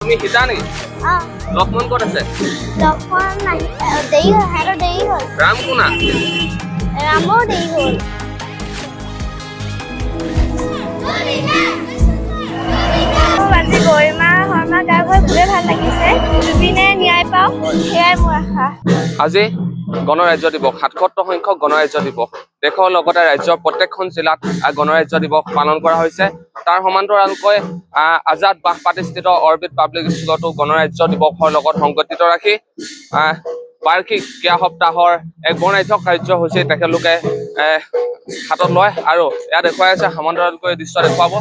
তুমি সীতা নেকি? লক্ষ্মণ ক'ত আছে? লক্ষ্মণ দেৰি হ'ল, সিহঁতৰ দেৰি হ'ল। ৰাম কোনা? ৰামৰ দেৰি হ'ল। আজি গৰিমা শৰ্মা গায়ক হৈ খুবেই ভাল লাগিছে। জুবিনে ন্যায় পাওক, সেয়াই মোৰ আশা। আজি গণৰাজ্য দিৱস, ৭৭ সংখ্যক গণৰাজ্য দিৱস। দেশৰ লগতে ৰাজ্যৰ প্ৰত্যেকখন জিলাত গণৰাজ্য দিৱস পালন কৰা হৈছে। তাৰ সমান্তৰালকৈ আজাদ বাহপাটীস্থিত অৰবিট পাব্লিক স্কুলতো গণৰাজ্য দিৱসৰ লগত সংগঠিত ৰাখি বাৰ্ষিক ক্ৰীড়া সপ্তাহৰ এক বৰ্ণাঢ্য কাৰ্যসূচী তেখেতলোকে হাতত লয় আৰু এয়া দেখুৱাই আছে। সমান্তৰালকৈ দৃশ্য দেখুৱাব।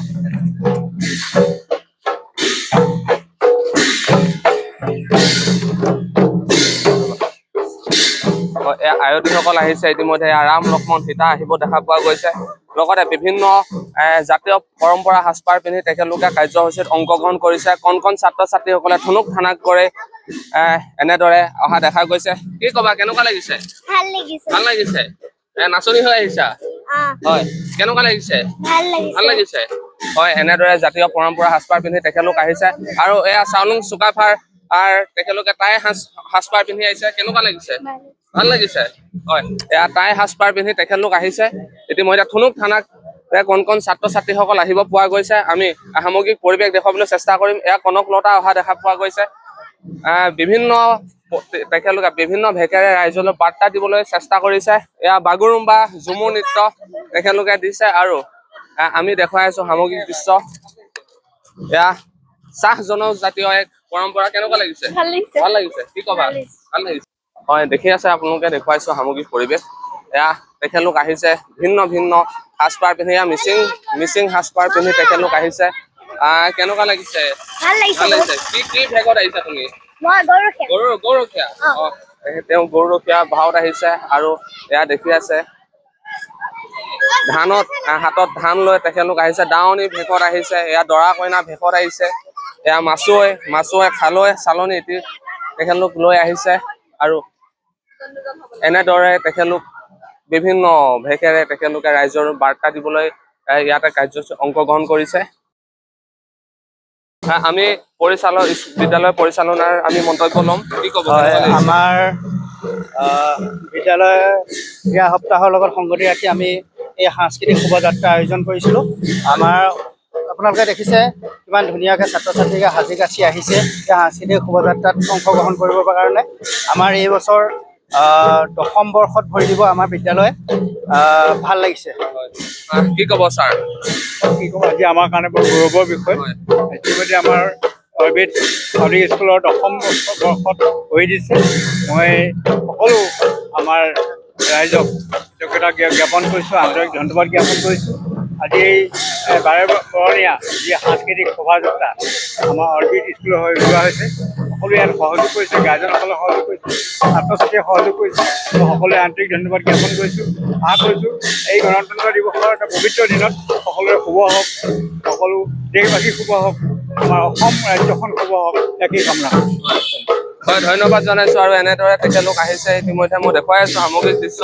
আয়তীসকল আহিছে ইতিমধ্যে। ৰাম লক্ষ্মণ সীতা আহিব দেখা পোৱা গৈছে। লগতে বিভিন্ন জাতীয় পৰম্পৰা সাজপাৰ পিন্ধি তেখেতলোকে কাৰ্যসূচীত অংশগ্ৰহণ কৰিছে। কণ কণ ছাত্ৰ ছাত্ৰীসকলে ঠুনুক ঠানাক কৰে এনেদৰে অহা দেখা গৈছে। কি কবা, কেনেকুৱা লাগিছে? ভাল লাগিছে। ভাল লাগিছে। নাচনী হৈ আহিছা? হয়, কেনেকুৱা লাগিছে? ভাল লাগিছে। হয়, এনেদৰে জাতীয় পৰম্পৰা সাজপাৰ পিন্ধি তেখেতলোক আহিছে আৰু এয়া চাউলুং চুকাফাৰ তেখেতলোকে টাই সাজপাৰ পিন্ধি আহিছে। কেনেকুৱা লাগিছে? ভাল লাগিছে। হয়, এয়া টাই সাজপাৰ পিন্ধি তেখেতলোক আহিছে। ইতিমধ্যে ঠুনুক থানাক কণ কণ ছাত্ৰ ছাত্ৰীসকল আহিব পোৱা গৈছে। আমি সামগ্ৰিক পৰিৱেশ দেখুৱাবলৈ চেষ্টা কৰিম। এয়া কনকলতা অহা দেখা পোৱা গৈছে। তেখেতলোকে বিভিন্ন ভেকেৰে ৰাইজলৈ বাৰ্তা দিবলৈ চেষ্টা কৰিছে। এয়া বাগুৰুম্বা, ঝুমুৰ নৃত্য তেখেতলোকে দিছে আৰু আমি দেখুৱাই আছো সামগ্ৰিক দৃশ্য। এয়া চাহ জনজাতীয় এক পৰম্পৰা। কেনেকুৱা লাগিছে? ভাল লাগিছে। কি কবা? ভাল লাগিছে। হয়, দেখি আছে আপোনালোকে, দেখুৱাইছো সামগ্ৰিক পৰিৱেশ। এয়া তেখেতলোক আহিছে ভিন্ন ভিন্ন সাজপাৰ পিন্ধি। মিচিং সাজপাৰ পিন্ধি তেখেতলোক আহিছে। কেনেকুৱা লাগিছে? ভাল লাগিছে। কি ভেগত আহিছা তুমি? মই গৰুৰখীয়া। গৰুৰখীয়া। তেওঁ গৰুৰখীয়া ভাওত আহিছে আৰু এয়া দেখি আছে হাতত ধান লৈ তেখেতলোক আহিছে। দাৱনী ভেষত আহিছে। এয়া দৰা কইনা ভেষত আহিছে। এয়া মাছুৱে খালৈ চালনী এটি তেখেতলোক লৈ আহিছে আৰু এনেদৰে তেখেতলোক বিভিন্ন ভেকেৰে তেখেতলোকে ৰাইজৰ বাৰ্তা দিবলৈ ইয়াতে কাৰ্যসূচীত অংশগ্ৰহণ কৰিছে। আমি বিদ্যালয় পৰিচালনাৰ আমি মন্তব্য ল'ম। কি ক'ব? আমাৰ বিদ্যালয় ক্ৰীড়া সপ্তাহৰ লগত সংগতি ৰাখি আমি এই সাংস্কৃতিক শোভাযাত্ৰা আয়োজন কৰিছিলোঁ। আমাৰ আপোনালোকে দেখিছে কিমান ধুনীয়াকৈ ছাত্ৰ ছাত্ৰীকে সাজি কাচি আহিছে এই সাংস্কৃতিক শোভাযাত্ৰাত অংশগ্ৰহণ কৰিবৰ কাৰণে। আমাৰ এই বছৰ 10ম বৰ্ষত ভৰি দিব আমাৰ বিদ্যালয়ে। ভাল লাগিছে। কি ক'ব ছাৰ? কি ক'ব, আজি আমাৰ কাৰণে বৰ গৌৰৱৰ বিষয়। ইতিমধ্যে আমাৰ অৰবিট পাব্লিক স্কুলৰ 10ম বৰ্ষত ভৰি দিছে। মই সকলো আমাৰ ৰাইজক কৃতজ্ঞতা জ্ঞাপন কৰিছোঁ, আন্তৰিক ধন্যবাদ জ্ঞাপন কৰিছোঁ। আজি এই 12বৰণীয়া যি সাংস্কৃতিক শোভাযাত্ৰা আমাৰ অৰবিট স্কুলৰ হৈ উলিওৱা হৈছে, সকলোৱে ইয়াত সহযোগ কৰিছে, গাৰ্জেনসকলে সহযোগ কৰিছে, ছাত্ৰ ছাত্ৰীয়ে সহযোগ কৰিছে। মই সকলোৱে আন্তৰিক ধন্যবাদ জ্ঞাপন কৰিছোঁ। আশা কৰিছোঁ এই গণতন্ত্ৰ দিৱসৰ এটা পবিত্ৰ দিনত সকলোৰে শুভ হওক, সকলো দেশবাসী শুভ হওক, আমাৰ অসম ৰাজ্যখন শুভ হওক, একেই কামনা কৰিছোঁ। হয়, ধন্যবাদ জনাইছো। আৰু এনেদৰে তেখেতলোক আহিছে। ইতিমধ্যে মই দেখুৱাই আছো সামগ্ৰিক দৃশ্য।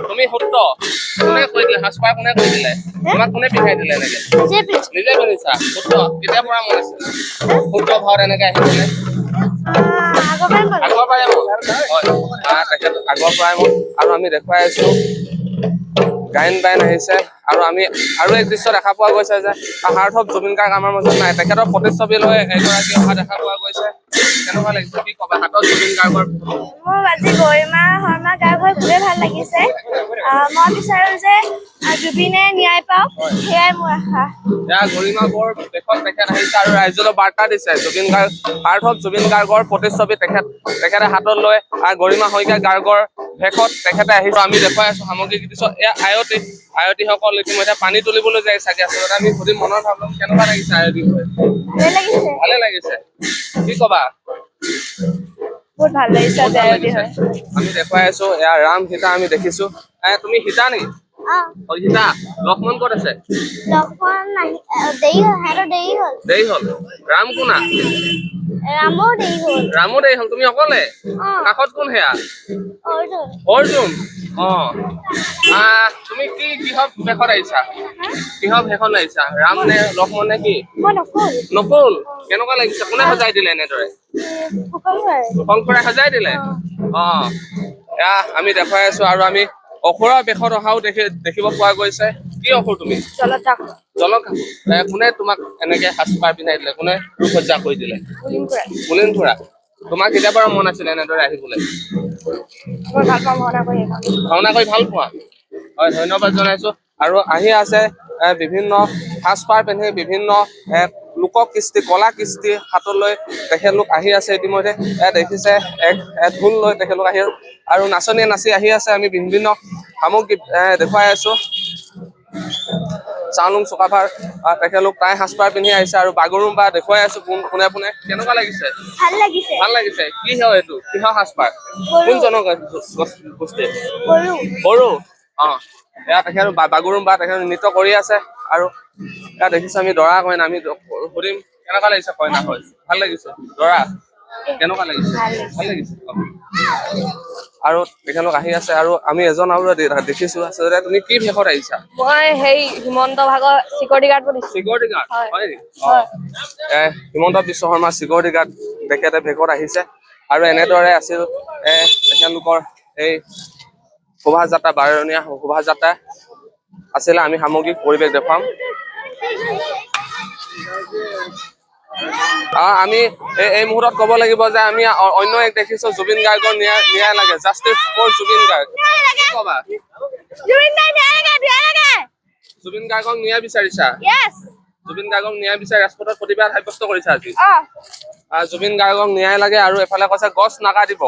তুমি সূত্ৰ কোনে কৈ দিলে? সাজপাৰ কোনে কৈ দিলে? তোমাক কোনে পিন্ধাই দিলে? এনেকে নিজে পিন্ধিছা সূত্ৰ? কেতিয়াৰ পৰা মন আছিল সূত্ৰ ভাওত এনেকে আহিবলৈ? আগৰ পৰাই মন। হয়, তেখেত আগৰ পৰাই মন। আৰু আমি দেখুৱাই আছো গায়ন বায়ন আহিছে আৰু আমি আৰু এক দৃশ্য দেখা পোৱা গৈছে যে হাৰ্থব জুবিন গাৰ্গ আমাৰ মাজত নাই। তেখেতৰ প্ৰতিচ্ছবি লৈ এগৰাকী অহা দেখা পোৱা গৈছে। কেনেকুৱা লাগিছে? কি ক'বা হাতত জুবিন গাৰ্গৰ? মোৰ আজি গৰিমা শৰ্মা গায়ক হৈ খুবেই ভাল লাগিছে। মই বিচাৰো যে জুবিনে ন্যায় পাওক, সেয়াই মোৰ আশা। এয়া গৰিমা বৰ দেশত তেখেত আহিছে আৰু ৰাইজলৈ বাৰ্তা দিছে। হাৰ্থব জুবিন গাৰ্গৰ প্ৰতিচ্ছবি তেখেতে হাতত লৈ গৰিমা শইকীয়া গাৰ্গৰ ভেষত তেখেতে আহিছে। আমি দেখুৱাই আছো সামগ্ৰিক দৃশ্য। এয়া আয়তীসকল ইতিমধ্যে পানী তুলিবলৈ যায় চাগে। আচলতে আমি সুধিম মনৰ ভাৱ ল'ম। কেনেকুৱা লাগিছে আয়তী হৈ? ভালে লাগিছে। কি ক'বা? বহুত ভাল লাগিছে। আমি দেখুৱাই আছো এয়া ৰাম সীতা আমি দেখিছো। তুমি সীতা নেকি? সীতা। লক্ষ্মণ ক'ত আছে? লক্ষ্মণ দেৰি হ'ল, সিহঁতৰ দেৰি হ'ল। ৰাম কোনা? ৰামৰ দেৰি হ'ল। ৰামো দেৰি হ'ল। তুমি অকলে? কাষত কোন সেয়া? অৰ্জুন। তুমি কিহৰ বেশত আহিছা কিহৰ বেশত আহিছা ৰাম নে লক্ষ্মণ নে কি মই নকল নকুল কেনেকুৱা লাগিছে কোনে সজাই দিলে এনেদৰে শংকৰে সজাই দিলে এয়া আমি দেখুৱাই আছো আৰু আমি অসুৰৰ বেশত অহাও দেখিব পোৱা গৈছে কি অসুৰ তুমি জলকাসুৰ কোনে তোমাক এনেকে সাজপাৰ পিন্ধাই দিলে কোনে ৰূপসজ্জা কৰি দিলে বুলিন খুৰা তোমাক কেতিয়াৰ পৰা মন আছিলে এনেদৰে আহিবলৈ ভাওনা কৰি ভাল পোৱা হয় ধন্যবাদ জনাইছো আৰু আহি আছে বিভিন্ন সাজপাৰ পিন্ধি বিভিন্ন লোক কৃষ্টি কলা কৃষ্টি হাতলৈ তেখেতলোক আহি আছে ইতিমধ্যে দেখিছে ঢোল লৈ তেখেতলোক আহি আৰু নাচনীয়ে নাচি আহি আছে আমি বিভিন্ন সামগ্ৰী দেখুৱাই আছো চাউলুং চুকাফাৰ তেখেতলোক তাই সাজপাৰ পিন্ধি আহিছে আৰু বাগৰুম্বা দেখুৱাই আছো পোনে পোনে কেনেকুৱা লাগিছে ভাল লাগিছে কি হয় এইটো কিহৰ সাজপাৰ কোন জনগোষ্ঠী বড়ো এয়া তেখেত বাগৰুম্বা তেখেত নৃত্য কৰি আছে আৰু এয়া দেখিছো আমি দৰা কইনা আমি সুধিম কেনেকুৱা লাগিছে কইনা হয় ভাল লাগিছে দৰা কেনেকুৱা লাগিছে ভাল লাগিছে আৰু তেখেতলোক আহি আছে আৰু আমি এজন আৰু দেখিছো আচলতে তুমি কি বেশত আহিছা মই সেই হিমন্ত ভাগৰ চিকিউৰিটি গাৰ্ড বনিছো চিকিউৰিটি গাৰ্ড হয় নেকি হিমন্ত বিশ্ব শৰ্মা চিকিউৰিটি গাৰ্ড তেখেতে বেশত আহিছে আৰু এনেদৰে আছিল তেখেতলোকৰ এই শোভাযাত্ৰা 12 শোভাযাত্ৰা আছিলে আমি সামগ্ৰিক পৰিৱেশ দেখুৱাম আমি এই মুহূৰ্তত ক'ব লাগিব যে আমি অন্য এক দেখিছো জুবিন গাৰ্গৰ ন্যায় লাগে জাষ্টিছ ফৰ জুবিন গাৰ্গ কবা জুবিন গাৰ্গক ন্যায় বিচাৰিছা জুবিন গাৰ্গক ন্যায় বিচাৰি ৰাজপথত প্ৰতিবাদ সাব্যস্ত কৰিছা আজি জুবিন গাৰ্গক ন্যায় লাগে আৰু এফালে কৈছে গছ নাকাটিব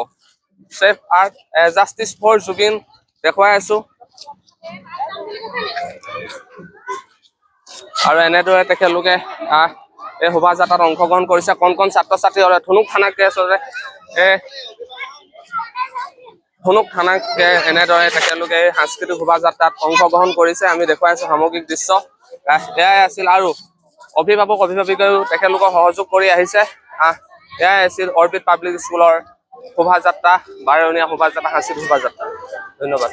চেফ আৰ্ট জাষ্টিছ ফৰ জুবিন দেখুৱাই আছো আৰু এনেদৰে তেখেতলোকে এই শোভাযাত্ৰাত অংশগ্ৰহণ কৰিছে কণ ছাত্ৰ ছাত্ৰী ধনুক থানাকে আচলতে ধনুক থানাকে এনেদৰে তেখেতলোকে সাংস্কৃতিক শোভাযাত্ৰাত অংশগ্ৰহণ কৰিছে আমি দেখুৱাই আছো সামগ্ৰিক দৃশ্য এয়াই আছিল আৰু অভিভাৱকেও তেখেতলোকক সহযোগ কৰি আহিছে এয়াই আছিল অৰবিট পাব্লিক স্কুলৰ শোভাযাত্ৰা 12 শোভাযাত্ৰা সাংস্কৃতিক শোভাযাত্ৰা ধন্যবাদ